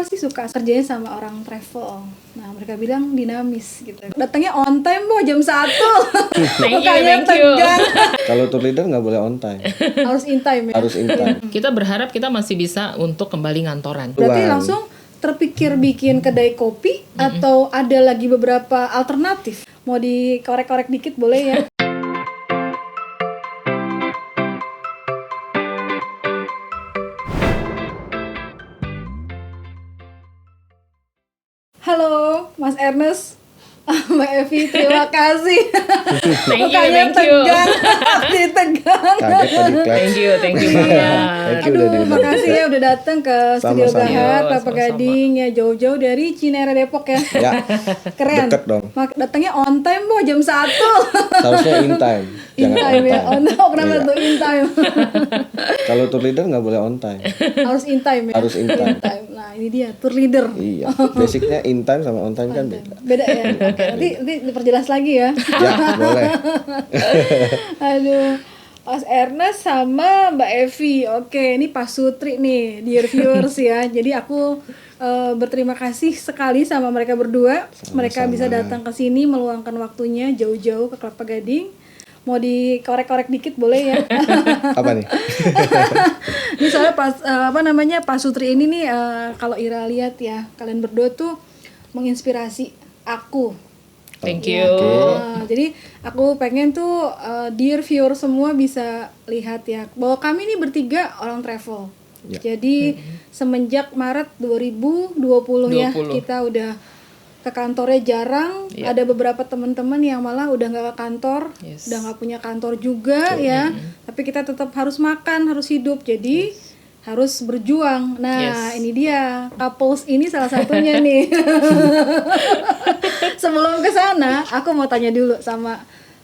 sih suka kerjanya sama orang travel. Nah, mereka bilang dinamis gitu. Datangnya on time jam 1. Thank Mukanya you. tegang. Kalau tour leader nggak boleh on time. Harus in time ya. Harus in time. Kita berharap kita masih bisa untuk kembali ngantoran. Berarti Tuan. langsung terpikir bikin kedai kopi atau ada lagi beberapa alternatif? Mau dikorek-korek dikit boleh ya? Halo, Mas Ernest, Mbak Evi, terima kasih. Thank Mukanya you. tegang, hati tegang. Kaget tadi clap. Thank you Thank banget. you udah Aduh, diundang. makasih ya udah datang ke Studio Sama-sama. Gahar, Kelapa Sama-sama. Gading ya, jauh-jauh dari Cinere Depok ya. Ya, Keren. deket dong. Datangnya on time jam 1. Seharusnya in time. In Jangan time on ya. time. Oh no, kenapa Iya. tuh in time? Kalau tour leader nggak boleh on time. Harus in time ya. Harus in time. Nah, ini dia tour leader. Iya. Basicnya in time sama on time kan beda. Beda ya. Oke, nanti diperjelas lagi ya. Ya, boleh. Aduh. Mas Ernest sama Mbak Evi. Oke, ini Pak Sutri nih, dear viewers ya. Jadi aku berterima kasih sekali sama mereka berdua. Mereka bisa datang ke sini meluangkan waktunya jauh-jauh ke Kelapa Gading. Mau dikorek-korek dikit boleh ya? Apa nih? Ini soalnya Pak Sutri ini nih kalau Ira lihat ya, kalian berdua tuh menginspirasi aku. Thank you. Jadi aku pengen tuh dear viewer semua bisa lihat ya bahwa kami ini bertiga orang travel. Ya. Jadi semenjak Maret 2020 ya 20. kita udah ke kantornya jarang. Ya. Ada beberapa teman-teman yang malah udah nggak ke kantor, Yes. udah nggak punya kantor juga ya. Tapi kita tetap harus makan, harus hidup. Jadi harus berjuang. Nah, Yes. ini dia couples ini salah satunya nih. Sebelum ke sana, aku mau tanya dulu sama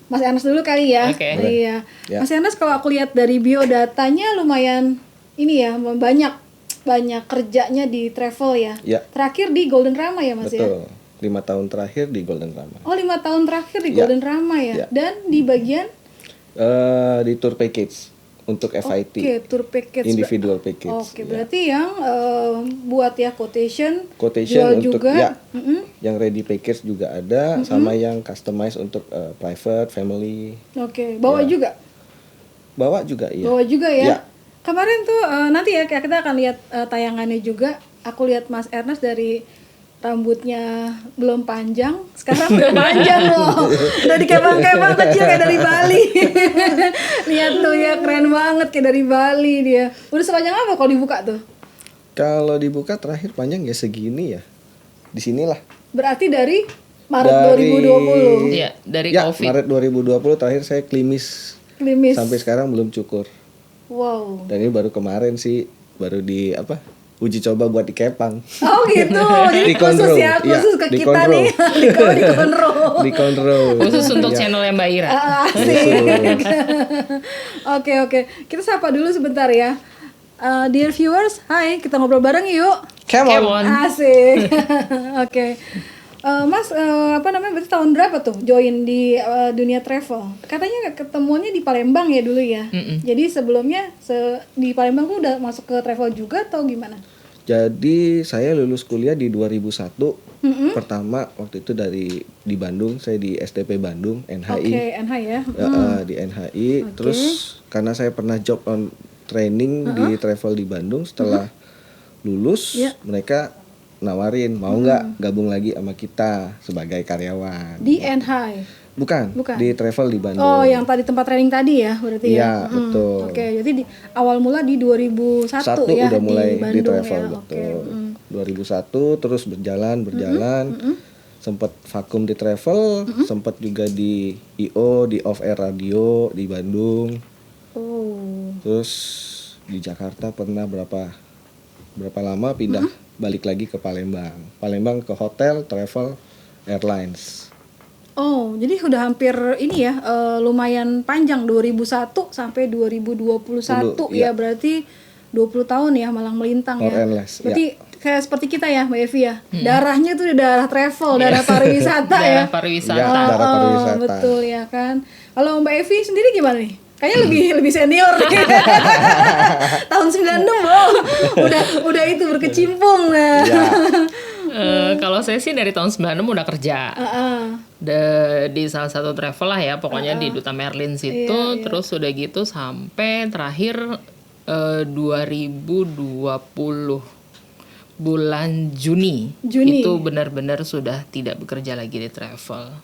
Mas Ernest dulu kali ya. Oke. Iya. Ya. Mas Ernest, kalau aku lihat dari biodatanya lumayan ini ya, banyak kerjanya di travel ya. Ya. Terakhir di Golden Rama ya, Mas ya. Betul. 5 tahun terakhir di Golden Rama. Oh, 5 tahun terakhir di Ya. Golden Rama ya. Ya. Dan di bagian Di tour package untuk FIT. Oke, tour package. Individual package. Oke, Ya. berarti yang buat ya quotation Quotation jual untuk juga. ya, yang ready package juga ada, sama yang customize untuk private, family. Oke, bawa Ya. juga. Bawa juga iya. Bawa juga ya. Ya. Kemarin tuh nanti ya kita akan lihat tayangannya juga. Aku lihat Mas Ernest dari rambutnya belum panjang, sekarang udah panjang loh. Udah dikepang-kepang kecil kayak dari Bali. Lihat tuh ya, keren banget kayak dari Bali dia. Udah sepanjang apa kalau dibuka tuh? Kalau dibuka terakhir panjang ya segini ya. Di sinilah. Berarti dari Maret Dari- 2020. Iya, dari Ya, COVID. Maret 2020 terakhir saya klimis. Klimis. Sampai sekarang belum cukur. Wow. Dan ini baru kemarin sih, baru uji coba buat dikepang. Oh gitu. Jadi Di control. khusus ya, Iya, khusus ke di kita control. nih. Di control. Di control. Khusus untuk Ya. channelnya Mbak Ira. Asik. Oke. Kita sapa dulu sebentar ya. Dear viewers, hai, kita ngobrol bareng yuk. Come on. Come on. Asik. Oke. Mas, berarti tahun berapa tuh join di dunia travel? Katanya ketemuannya di Palembang ya dulu ya. Jadi sebelumnya di Palembang tuh udah masuk ke travel juga atau gimana? Jadi saya lulus kuliah di 2001. Pertama waktu itu di Bandung, saya di STP Bandung, NHI. Oke, NH ya. Di NHI. Terus karena saya pernah job on training di travel di Bandung, setelah lulus Ya. mereka nawarin mau nggak gabung lagi sama kita sebagai karyawan. Di NH. Bukan, Bukan. di travel di Bandung. Oh, yang tadi tempat training tadi ya, berarti ya. Iya, betul. Oke, jadi awal mula di 2001 Satu ya udah mulai di di Bandung travel ya. betul. Oke. 2001 terus berjalan. Sempat vakum di travel, sempat juga di IO, di off air radio di Bandung. Oh. Terus di Jakarta pernah berapa lama pindah balik lagi ke Palembang. Palembang ke hotel, travel, airlines. Oh, jadi udah hampir ini ya, lumayan panjang 2001 sampai 2021 Iya. ya, berarti 20 tahun ya malang melintang More ya. and less, Berarti kayak seperti kita ya, Mbak Evi ya. Darahnya tuh darah travel, darah pariwisata ya. Daerah pariwisata. Ya, darah pariwisata. Betul ya kan. Kalau Mbak Evi sendiri gimana nih? Kayaknya lebih senior nih. Tahun 96 loh. Udah itu berkecimpung nah. Ya. Kalau saya sih dari tahun 96 udah kerja. Di salah satu travel lah ya, pokoknya di Duta Merlin situ. Iya. Terus udah gitu sampai terakhir 2020 bulan Juni itu benar-benar sudah tidak bekerja lagi di travel.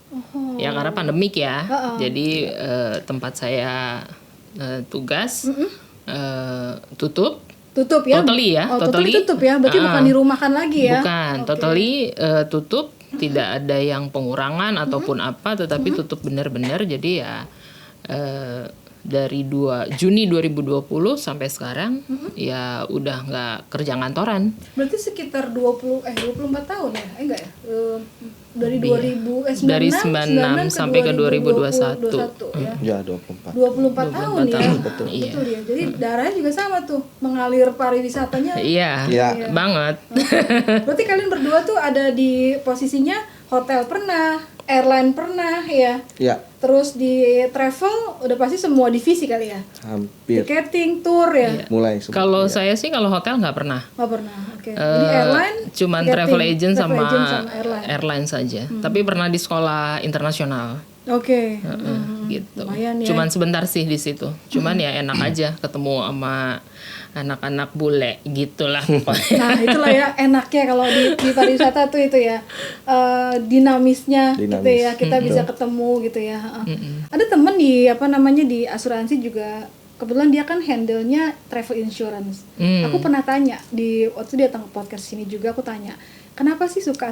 Ya karena pandemik ya. Jadi tempat saya tugas tutup ya. Totally ya. Totally tutup ya. Berarti bukan dirumahkan lagi ya. Bukan, totally tutup, tidak ada yang pengurangan ataupun apa, tetapi tutup benar-benar. Jadi ya dari Juni 2020 sampai sekarang ya udah nggak kerja ngantoran. Berarti sekitar 24 tahun ya? Enggak ya? Dari Dari 96 sampai ke 2021. Ya 24 tahun ya. Betul, iya. Betul ya. Jadi darahnya juga sama tuh, mengalir pariwisatanya. Iya, banget. Berarti kalian berdua tuh ada di posisinya hotel pernah, airline pernah ya. Iya. Terus di travel udah pasti semua divisi kali ya. Hampir. Tiketing, tour ya. Mulai. Kalau saya sih kalau hotel nggak pernah. Oh pernah. Oke. Jadi airline cuman tiketing, travel agent sama airline. airline saja. Tapi pernah di sekolah internasional. Oke. Gitu. Lumayan ya. Cuman sebentar sih di situ. Cuman ya enak aja ketemu sama anak-anak bule gitulah pokoknya. Nah itulah ya enaknya kalau di pariwisata tuh itu ya, dinamisnya gitu ya, kita bisa ketemu gitu ya. Ada temen di di asuransi juga, kebetulan dia kan handle-nya travel insurance. Aku pernah tanya waktu dia datang ke podcast sini juga, aku tanya kenapa sih suka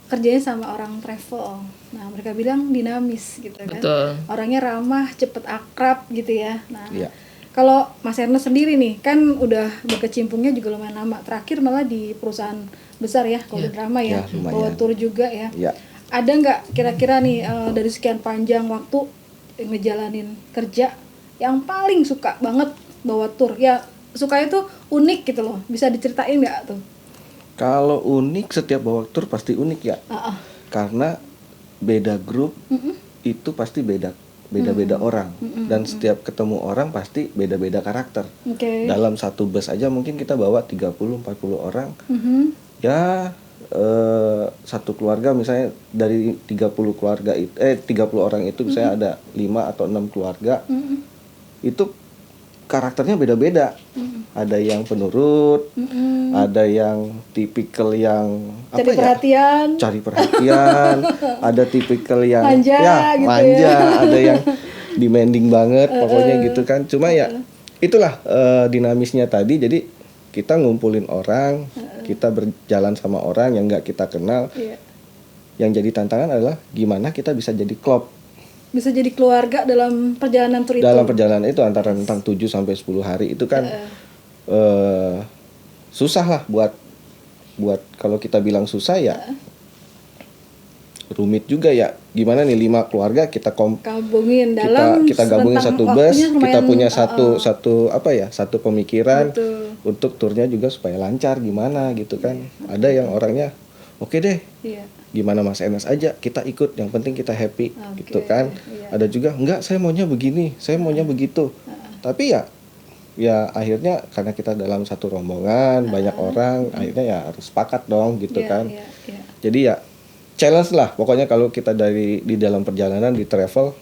kerjanya sama orang travel. Nah mereka bilang dinamis gitu kan. Betul. Orangnya ramah, cepet akrab gitu ya. Nah Kalau Mas Ernest sendiri nih, kan udah berkecimpungnya juga lumayan lama. Terakhir malah di perusahaan besar ya, Golden Drama ya, bawa tour juga ya. Ada nggak kira-kira nih dari sekian panjang waktu ngejalanin kerja yang paling suka banget bawa tour? Ya sukanya tuh unik gitu loh, bisa diceritain nggak tuh? Kalau unik, setiap bawa tour pasti unik ya. Karena beda grup itu pasti beda-beda orang, dan setiap ketemu orang pasti beda-beda karakter. Dalam satu bus aja mungkin kita bawa 30-40 orang. Ya satu keluarga misalnya dari 30 orang itu misalnya ada 5 atau 6 keluarga. Itu karakternya beda-beda. Ada yang penurut, ada yang tipikal yang cari perhatian, ada tipikal yang manja, ada yang demanding banget, pokoknya gitu kan. Cuma ya itulah dinamisnya tadi. Jadi kita ngumpulin orang, kita berjalan sama orang yang nggak kita kenal. Yang jadi tantangan adalah gimana kita bisa jadi klop. Bisa jadi keluarga dalam perjalanan tur itu. Dalam perjalanan itu antara rentang 7 sampai 10 hari itu kan susah lah buat kalau kita bilang susah ya rumit juga ya. Gimana nih 5 keluarga kita gabungin dalam kita gabungin satu bus, kita punya satu pemikiran. Untuk turnya juga supaya lancar gimana gitu kan. Ada yang orangnya oke deh. Gimana Mas Ernest aja, kita ikut, yang penting kita happy gitu kan. Ada juga enggak, saya maunya begini, saya maunya begitu. Tapi ya akhirnya karena kita dalam satu rombongan banyak orang, akhirnya ya harus sepakat dong gitu kan. Jadi ya challenge lah pokoknya kalau kita di dalam perjalanan di travel,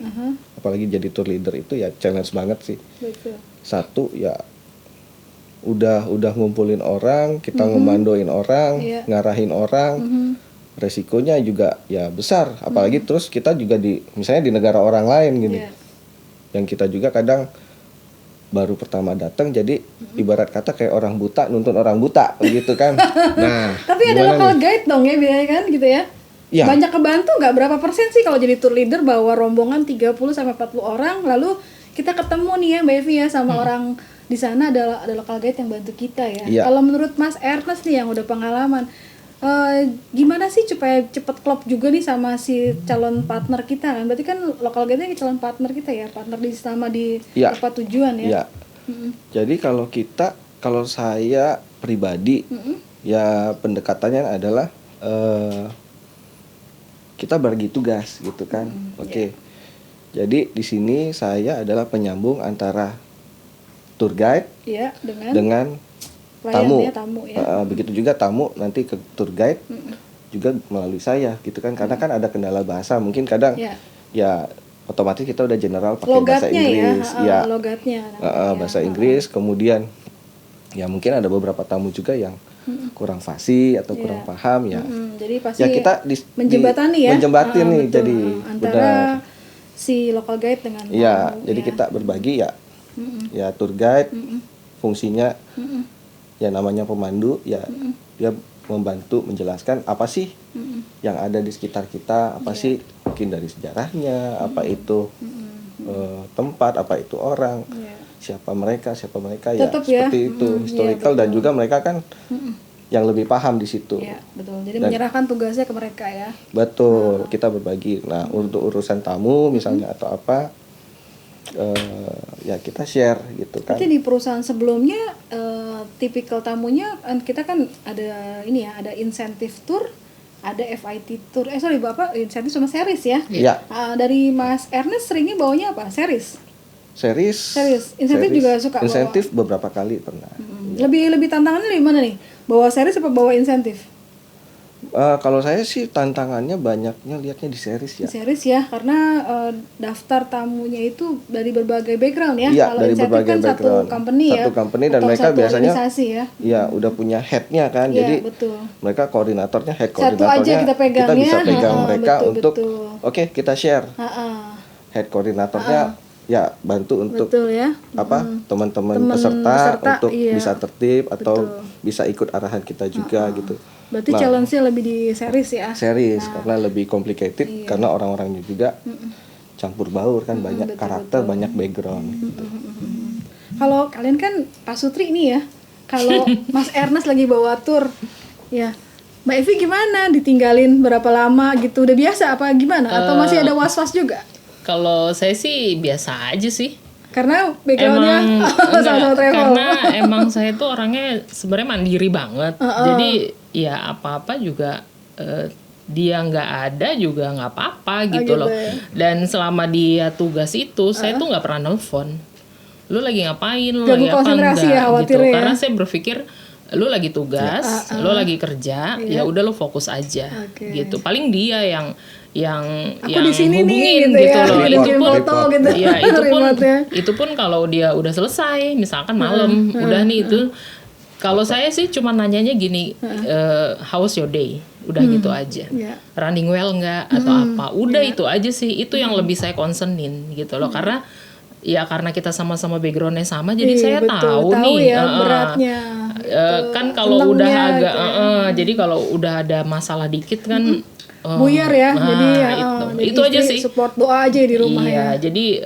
apalagi jadi tour leader itu ya challenge banget sih. Satu ya udah ngumpulin orang, kita ngemandoin orang, ngarahin orang. Resikonya juga ya besar, apalagi terus kita juga misalnya di negara orang lain gini. Yang kita juga kadang baru pertama datang, jadi ibarat kata kayak orang buta nuntun orang buta gitu kan. Nah, tapi ada local guide dong ya biasanya kan gitu ya. Banyak kebantu nggak, berapa persen sih kalau jadi tour leader bawa rombongan 30-40 orang, lalu kita ketemu nih ya Mbak Evi ya sama orang di sana, ada local guide yang bantu kita ya. Kalau menurut Mas Ernest nih yang udah pengalaman, gimana sih supaya cepet klop juga nih sama si calon partner kita kan? Berarti kan local guide-nya calon partner kita ya, partner di tempat tujuan ya. Jadi kalau saya pribadi ya pendekatannya adalah kita bagi tugas gitu kan. Jadi di sini saya adalah penyambung antara tour guide dengan tamu ya. Begitu juga tamu nanti ke tour guide juga melalui saya gitu kan, karena kan ada kendala bahasa mungkin kadang ya otomatis kita udah general pakai bahasa Inggris logatnya bahasa Inggris, kemudian ya mungkin ada beberapa tamu juga yang kurang fasih atau kurang paham ya. Jadi pasti ya kita menjembatani nih, jadi antara si local guide dengan tamu, jadi kita berbagi ya tour guide fungsinya ya namanya pemandu ya, dia membantu menjelaskan apa sih yang ada di sekitar kita, apa sih mungkin dari sejarahnya, apa itu tempat, apa itu orang, siapa mereka ya seperti itu historical dan juga mereka kan yang lebih paham di situ. Betul. Jadi menyerahkan tugasnya ke mereka ya. Betul, kita berbagi. Nah, untuk urusan tamu misalnya atau apa ya kita share gitu kan. Berarti di perusahaan sebelumnya tipikal tamunya kita kan ada ini ya, ada insentif tour, ada FIT tour. Bapak insentif sama series ya? Iya. Dari Mas Ernest seringnya bawanya apa? Series. Insentif juga suka bawa. Insentif beberapa kali pernah. Lebih tantangannya di mana nih? Bawa series apa bawa insentif? Kalau saya sih tantangannya banyaknya lihatnya di series ya. Series ya, karena daftar tamunya itu dari berbagai background ya. Iya, kalau dari berbagai kan background. Satu company dan mereka biasanya ya udah punya headnya kan. Jadi betul. Mereka koordinatornya, head koordinatornya. Satu aja kita pegang kita bisa pegang mereka untuk oke, kita share. Head koordinatornya ya bantu untuk teman-teman peserta untuk bisa tertib atau bisa ikut arahan kita juga gitu. Berarti challenge-nya lebih di series ya? Series karena lebih complicated karena orang-orangnya juga campur baur kan, banyak karakter, banyak background gitu. Kalau kalian kan Pak Sutri ini ya, kalau Mas Ernest lagi bawa tour ya, Mbak Evi gimana? Ditinggalin berapa lama gitu? Udah biasa apa gimana? Atau masih ada was-was juga? Kalau saya sih biasa aja sih. Karena backgroundnya sama travel. Karena emang saya tuh orangnya sebenarnya mandiri banget. Jadi ya apa-apa juga dia nggak ada juga nggak apa-apa gitu loh. Dan selama dia tugas itu saya tuh nggak pernah nelfon. Lu lagi ngapain? Lu lagi apa enggak? Gitu. Ya? Karena saya berpikir lu lagi tugas, lu lagi kerja, ya udah lu fokus aja gitu. Paling dia yang di sini hubungin nih, gitu loh. Itu pun kalau dia udah selesai, misalkan malam, udah nih itu. Kalau saya sih cuma nanyanya gini, how's your day? Udah gitu aja. Running well nggak atau apa? Udah itu aja sih. Itu yang lebih saya concernin gitu loh. Karena kita sama-sama backgroundnya sama, jadi saya tahu nih ya, beratnya. Kan kalau udah agak, jadi kalau udah ada masalah dikit kan. Buyar ya, jadi itu aja sih. Support doa aja di rumah ya. Jadi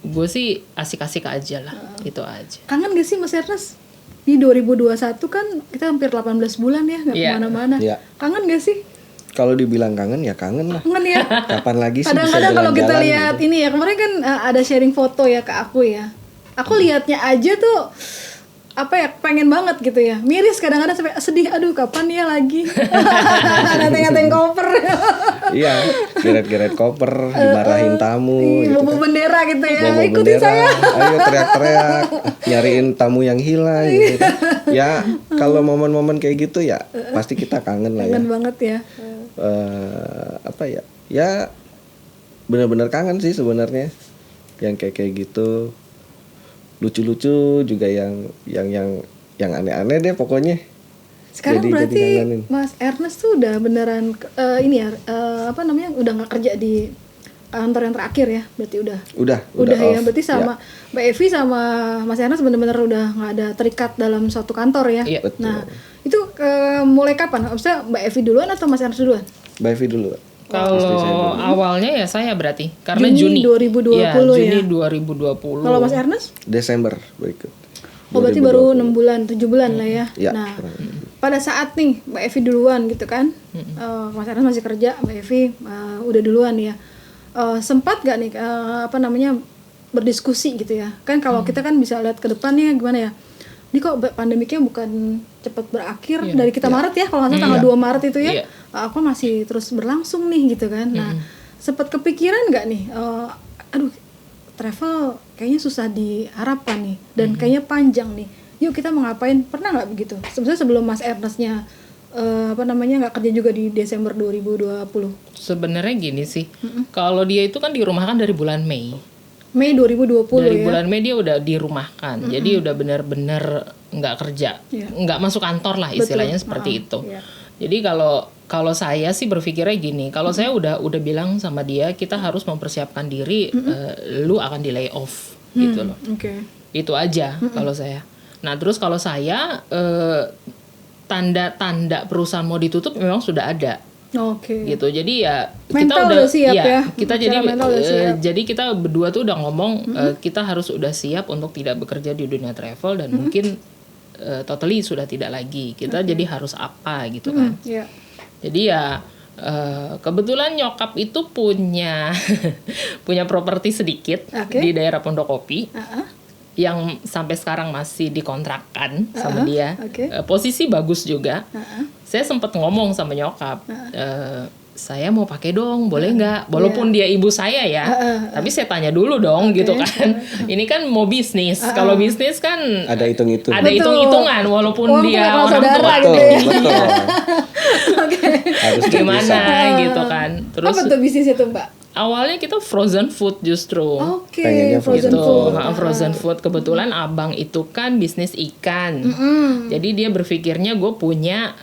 gue sih asik-asik aja lah, itu aja. Kangen gak sih Mas Ernest? Di 2021 kan kita hampir 18 bulan ya, nggak kemana-mana. Kangen gak sih? Kalau dibilang kangen ya kangen lah. Kangen ya. Kapan lagi sih kadang-kadang kalau kita lihat gitu. ini ya, kemarin kan ada sharing foto ya ke aku ya. Aku lihatnya aja tuh pengen banget gitu ya, miris kadang-kadang sampai sedih, aduh kapan ya lagi ngeteng koper. Iya, geret-geret koper, dimarahin tamu gitu bawa bendera gitu ya, ikutin saya, ayo teriak-teriak nyariin tamu yang hilang gitu. Ya kalau momen-momen kayak gitu ya pasti kita kangen lah ya, kangen banget ya. Ya benar-benar kangen sih sebenarnya yang kayak gitu. Lucu-lucu juga yang aneh-aneh deh pokoknya. Sekarang berarti Mas Ernest tuh udah beneran udah nggak kerja di kantor yang terakhir ya, berarti udah ya, berarti sama Mbak Evi sama Mas Ernest bener-bener udah nggak ada terikat dalam suatu kantor ya. Nah itu mulai kapan? Maksudnya Mbak Evi duluan atau Mas Ernest duluan? Mbak Evi duluan. Kalau awalnya ya saya berarti karena Juni 2020 ya. Juni 2020. Kalau Mas Ernest? Desember berikut. Berarti baru 6 bulan, 7 bulan lah ya. Nah, pada saat nih Mbak Evi duluan gitu kan, Mas Ernest masih kerja, Mbak Evi udah duluan ya. Sempat gak nih berdiskusi gitu ya? Kan kalau kita kan bisa lihat ke depannya gimana ya? Ini kok pandemiknya bukan cepat berakhir dari kita Maret ya, kalau nggak salah tanggal 2 Maret itu ya, aku masih terus berlangsung nih gitu kan. Nah, sempat kepikiran nggak nih, aduh travel kayaknya susah diharapkan nih dan kayaknya panjang nih. Yuk kita mau ngapain? Pernah nggak begitu? Sebenarnya sebelum Mas Ernestnya nggak kerja juga di Desember 2020? Sebenarnya gini sih, kalau dia itu kan dirumahkan dari bulan Mei. Mei 2020 dari ya? bulan Mei dia udah dirumahkan, jadi udah benar-benar nggak kerja, nggak masuk kantor lah istilahnya. Betul. Seperti itu. Jadi kalau saya sih berpikirnya gini, kalau saya udah bilang sama dia, kita harus mempersiapkan diri, lu akan di lay off gitu loh. Itu aja kalau saya. Nah terus kalau saya tanda-tanda perusahaan mau ditutup memang sudah ada. Gitu. Jadi ya mental kita udah siap ya. Kita jadi kita berdua tuh udah ngomong kita harus udah siap untuk tidak bekerja di dunia travel dan mungkin totally sudah tidak lagi. Kita jadi harus apa gitu kan. Jadi ya kebetulan nyokap itu punya punya properti sedikit di daerah Pondokopi. Yang sampai sekarang masih dikontrakkan sama dia. Posisi bagus juga. Saya sempat ngomong sama nyokap, saya mau pakai dong, boleh nggak? Walaupun dia ibu saya ya, tapi saya tanya dulu dong gitu kan. Ini kan mau bisnis. Kalau bisnis kan ada hitung-hitung. Ada hitung-hitungan walaupun dia orang tua. Gitu ya. Harus gimana gitu kan. Terus apa tuh bisnis itu, Mbak? Awalnya kita frozen food justru. Frozen food. Frozen food. Kebetulan abang itu kan bisnis ikan. Jadi dia berpikirnya gue punya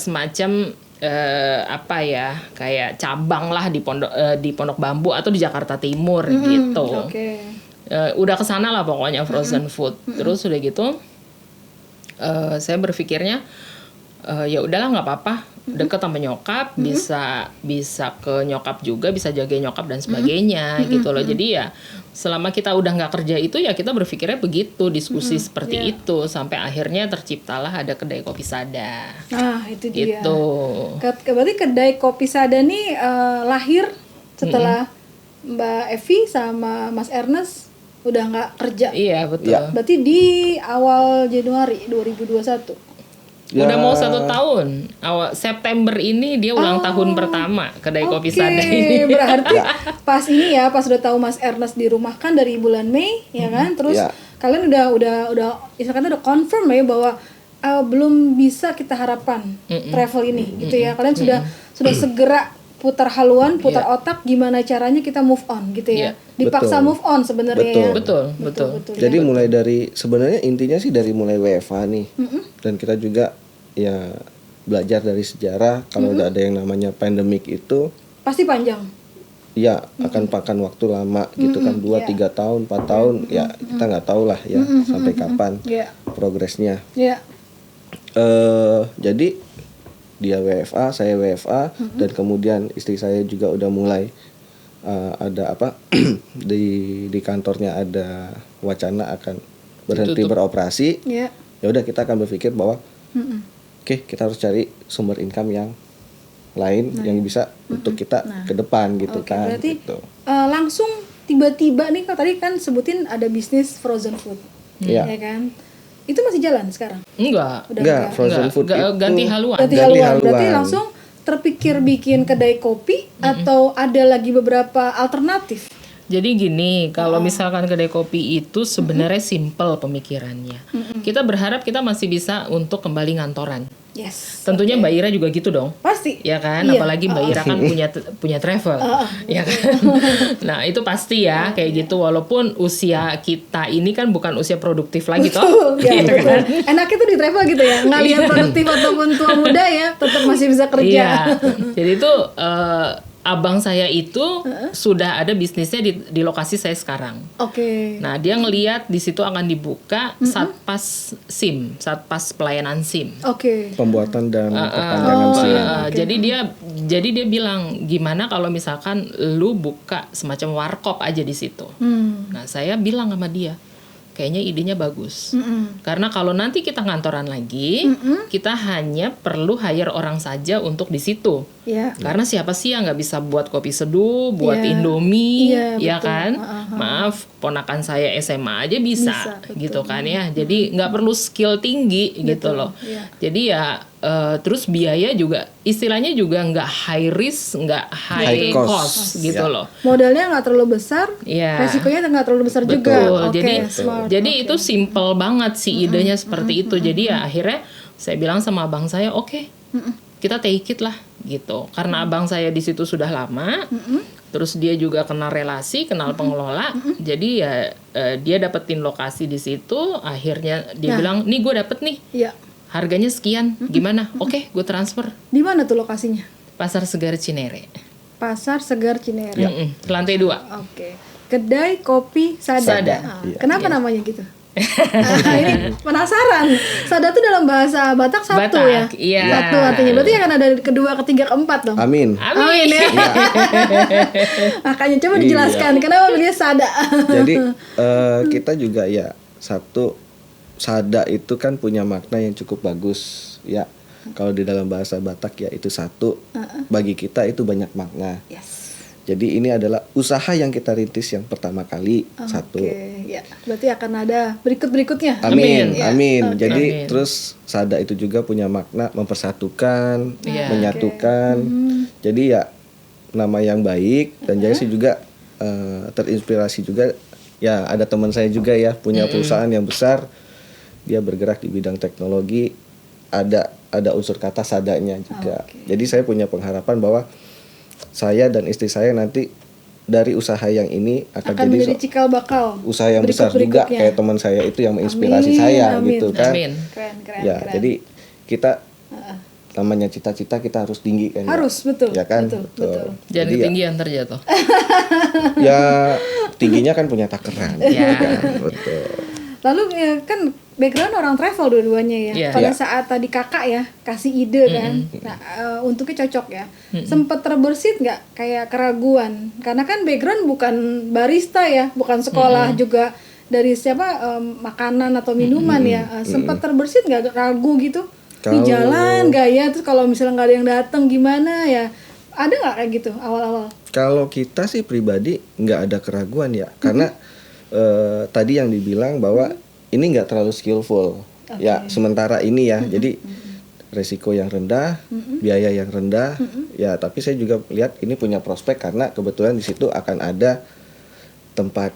semacam kayak cabang lah di Pondok Bambu atau di Jakarta Timur gitu. Udah kesana lah pokoknya frozen food. Terus udah gitu, saya berpikirnya ya udahlah nggak apa-apa. Deket sama nyokap, bisa ke nyokap juga, bisa jaga nyokap dan sebagainya gitu loh. Jadi ya selama kita udah nggak kerja itu ya kita berpikirnya begitu, diskusi seperti itu sampai akhirnya terciptalah ada kedai kopi Sada. Itu dia. Gitu. Berarti kedai kopi Sada nih lahir setelah Mbak Evi sama Mas Ernest udah nggak kerja. Iya betul. Berarti di awal Januari 2021. Udah mau 1 tahun. Awal September ini dia ulang tahun pertama kedai kopi Sada ini. Berarti pas ini ya, pas udah tahu Mas Ernest dirumahkan dari bulan Mei, ya kan? Terus kalian udah misalkan udah confirm ya bahwa belum bisa kita harapkan travel ini, gitu ya. Kalian sudah segera putar haluan, putar otak gimana caranya kita move on gitu ya. Dipaksa move on sebenarnya. Betul. Jadi mulai dari sebenarnya intinya sih dari mulai WFH nih. Dan kita juga ya belajar dari sejarah kalau udah ada yang namanya pandemik itu pasti panjang. Ya, akan makan waktu lama gitu kan 2-3 tahun, 4 tahun ya kita nggak tahu lah ya sampai kapan progresnya. Jadi dia WFA, saya WFA dan kemudian istri saya juga udah mulai ada di kantornya ada wacana akan berhenti beroperasi. Ya udah kita akan berpikir bahwa oke, kita harus cari sumber income yang lain yang bisa untuk kita ke depan gitu kan. Berarti gitu. Langsung tiba-tiba nih tadi kan sebutin ada bisnis frozen food. Ya kan? Itu masih jalan sekarang? Enggak, frozen food itu ganti haluan. Berarti langsung terpikir bikin kedai kopi atau ada lagi beberapa alternatif? Jadi gini, kalau misalkan kedai kopi itu sebenarnya simple pemikirannya. Kita berharap kita masih bisa untuk kembali ngantoran. Tentunya Mbak Ira juga gitu dong. Pasti. Ya kan, apalagi Mbak Ira kan punya travel. Ya kan. Nah, itu pasti ya kayak gitu walaupun usia kita ini kan bukan usia produktif lagi toh. Gitu kan. Enaknya tuh di travel gitu ya. Nggak lihat produktif ataupun tua muda ya, tetap masih bisa kerja. Jadi itu abang saya itu sudah ada bisnisnya di lokasi saya sekarang. Nah, dia ngelihat di situ akan dibuka satpas SIM, satpas pelayanan SIM. Pembuatan dan perpanjangan SIM. Jadi dia bilang, gimana kalau misalkan lu buka semacam warkop aja di situ. Nah, saya bilang sama dia, kayaknya idenya bagus. Karena kalau nanti kita ngantoran lagi, kita hanya perlu hire orang saja untuk di situ. Karena siapa sih yang nggak bisa buat kopi seduh, buat Indomie, ya kan? Maaf, ponakan saya SMA aja bisa gitu kan ya. Jadi nggak perlu skill tinggi gitu loh. Jadi ya terus biaya juga istilahnya juga nggak high risk, nggak high cost gitu loh. Modalnya nggak terlalu besar, resikonya nggak terlalu besar juga. Jadi itu simple banget sih idenya seperti itu. Jadi ya akhirnya saya bilang sama abang saya, oke, kita take it lah gitu. Karena abang saya di situ sudah lama, terus dia juga kenal relasi, kenal pengelola, jadi ya dia dapetin lokasi di situ. Akhirnya dia bilang, nih gue dapet nih, harganya sekian, gimana? Oke, gue transfer. Di mana tuh lokasinya? Pasar Segar Cinere. Pasar Segar Cinere. Lantai 2. Oke. Kedai kopi Sada. Kenapa namanya gitu? Ini penasaran. Sada tuh dalam bahasa Batak satu Batak, ya. Satu artinya. Berarti akan ada kedua, ketiga, keempat dong. Amin. Amin ya. Makanya coba dijelaskan kenapa beliau Sada. Jadi kita juga ya satu, Sada itu kan punya makna yang cukup bagus ya. Kalau di dalam bahasa Batak ya itu satu. Bagi kita itu banyak makna. Yes. Jadi ini adalah usaha yang kita rintis yang pertama kali. Satu. Ya. Berarti akan ada berikut-berikutnya. Amin. Ya. Amin. Jadi terus Sada itu juga punya makna mempersatukan, menyatukan. Jadi ya nama yang baik. Dan jadi saya juga terinspirasi juga. Ya ada teman saya juga ya punya perusahaan yang besar. Dia bergerak di bidang teknologi. Ada unsur kata Sadanya juga. Jadi saya punya pengharapan bahwa saya dan istri saya nanti dari usaha yang ini akan jadi cikal bakal usaha yang besar juga kayak teman saya itu yang menginspirasi saya gitu kan. Keren, ya, keren. jadi kita namanya cita-cita kita harus tinggi kan. Harus, betul. Ya kan? Betul. Jadi ketinggian terjatuh. Ya tingginya kan punya takaran. Ya. Kan? Betul. Lalu ya kan background orang travel dua-duanya ya. Pada saat tadi kakak ya kasih ide kan, nah untuknya cocok ya. Sempet terbersit nggak kayak keraguan? Karena kan background bukan barista ya, bukan sekolah juga dari makanan atau minuman ya. Sempet terbersit nggak ragu gitu? Di jalan nggak ya? Terus kalau misalnya nggak ada yang datang gimana ya? Ada nggak kayak gitu awal-awal? Kalau kita sih pribadi nggak ada keraguan ya, karena tadi yang dibilang bahwa ini nggak terlalu skillful ya sementara ini ya. Jadi resiko yang rendah, biaya yang rendah ya, tapi saya juga lihat ini punya prospek karena kebetulan di situ akan ada tempat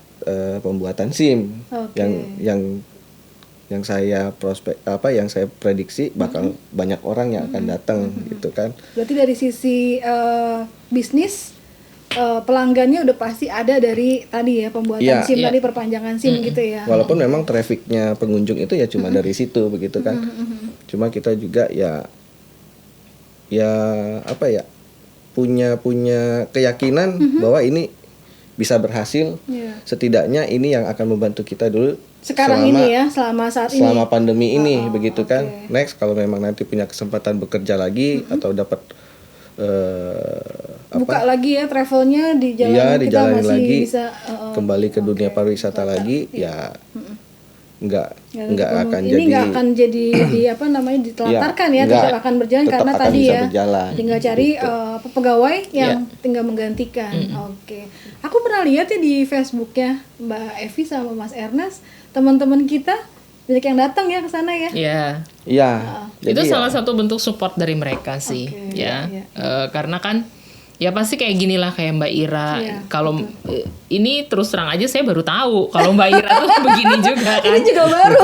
pembuatan SIM yang saya yang saya prediksi bakal banyak orang yang akan datang gitu kan. Berarti dari sisi bisnis pelanggannya udah pasti ada dari tadi ya pembuatan SIM tadi, perpanjangan SIM gitu ya. Walaupun memang trafficnya pengunjung itu ya cuma dari situ begitu kan. Cuma kita juga ya punya keyakinan bahwa ini bisa berhasil. Setidaknya ini yang akan membantu kita dulu selama saat ini, selama pandemi ini begitu kan. Next kalau memang nanti punya kesempatan bekerja lagi atau dapat buka lagi ya travelnya di jalan, kita masih lagi, bisa kembali ke dunia pariwisata lagi ya. Nggak akan ini nggak akan jadi ditelantarkan tidak akan berjalan karena tadi ya tinggal cari pegawai yang tinggal menggantikan. Aku pernah lihat ya di Facebooknya Mbak Evi sama Mas Ernest, teman-teman kita banyak yang datang ya ke sana ya. Iya. Itu salah satu bentuk support dari mereka sih, karena kan ya pasti kayak gini lah kayak Mbak Ira. Kalau ini terus terang aja saya baru tahu kalau Mbak Ira tuh begini juga kan. Ini juga baru.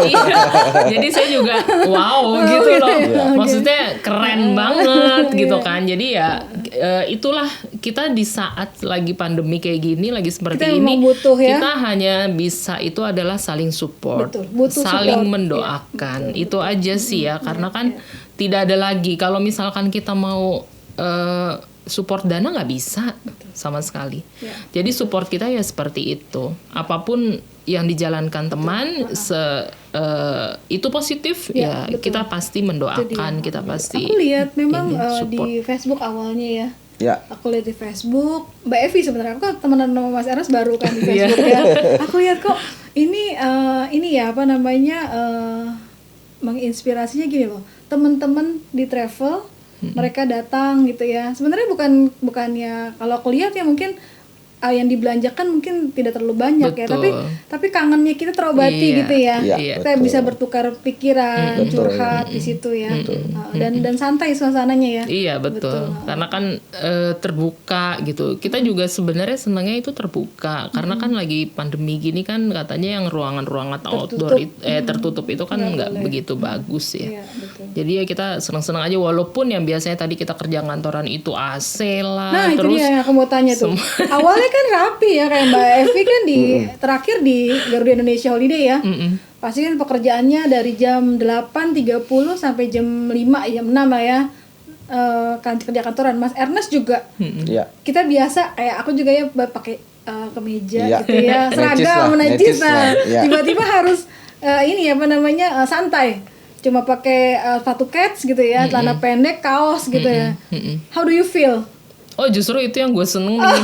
Jadi saya juga wow gitu loh. Maksudnya keren banget gitu kan. Jadi ya itulah kita di saat lagi pandemi kayak gini, lagi seperti kita ini, kita hanya bisa itu adalah saling support, saling mendoakan. Itu aja sih ya, karena kan tidak ada lagi kalau misalkan kita mau support dana nggak bisa sama sekali. Jadi support kita ya seperti itu. Apapun yang dijalankan teman, itu positif ya betul. Kita pasti mendoakan, kita pasti. Aku lihat memang di Facebook awalnya ya. Aku lihat di Facebook Mbak Evi, sebenarnya aku temenan sama Mas Ernest baru kan di Facebook ya. Aku lihat kok ini ya menginspirasinya gini loh. Teman-teman di travel mereka datang gitu ya. Sebenarnya bukannya kalau aku lihat ya mungkin yang dibelanjakan mungkin tidak terlalu banyak ya, Betul. tapi kangennya kita terobati Iya. gitu ya. Iya, Kita betul. bisa bertukar pikiran, Betul. curhat di situ ya. Dan santai suasananya ya. Iya betul. Karena kan terbuka gitu. Kita juga sebenarnya senangnya itu terbuka karena kan lagi pandemi gini kan katanya yang ruangan-ruangan outdoor tertutup itu kan nggak begitu bagus ya. Iya, betul. Jadi ya kita senang-senang aja walaupun yang biasanya tadi kita kerja kantoran itu AC lah. Nah itu terus dia yang aku mau tanya tuh. Awalnya kan rapi ya kayak Mbak Evi kan terakhir di Garuda Indonesia Holiday ya. Pasti kan pekerjaannya dari jam 8.30 sampai jam 6 lah ya. Kerja kantoran. Mas Ernest juga. Iya. Kita biasa kayak aku juga ya pakai kemeja Iya. gitu ya, seragam najis Necis lah, iya. tiba-tiba harus ini apa namanya santai. Cuma pakai sepatu kets gitu ya, celana pendek, kaos gitu ya. How do you feel? Oh justru itu yang gue seneng nih.